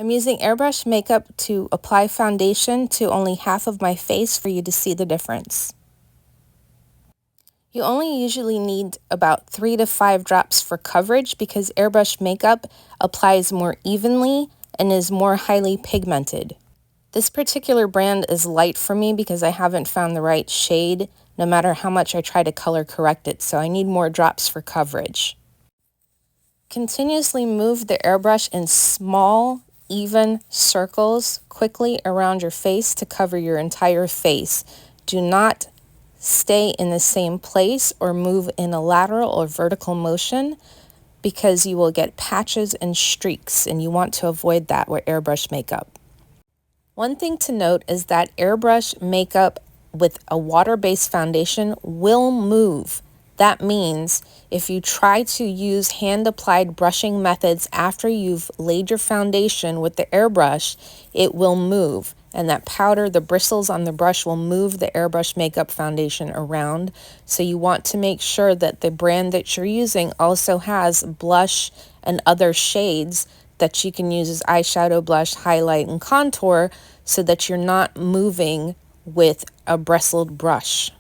I'm using Airbrush Makeup to apply foundation to only half of my face for you to see the difference. You only usually need about 3 to 5 drops for coverage because Airbrush Makeup applies more evenly and is more highly pigmented. This particular brand is light for me because I haven't found the right shade no matter how much I try to color correct it, so I need more drops for coverage. Continuously move the airbrush in small, even circles quickly around your face to cover your entire face. Do not stay in the same place or move in a lateral or vertical motion because you will get patches and streaks, and you want to avoid that with airbrush makeup. One thing to note is that airbrush makeup with a water-based foundation will move. That means if you try to use hand-applied brushing methods after you've laid your foundation with the airbrush, it will move. And that powder, the bristles on the brush, will move the airbrush makeup foundation around. So you want to make sure that the brand that you're using also has blush and other shades that you can use as eyeshadow, blush, highlight, and contour so that you're not moving with a bristled brush.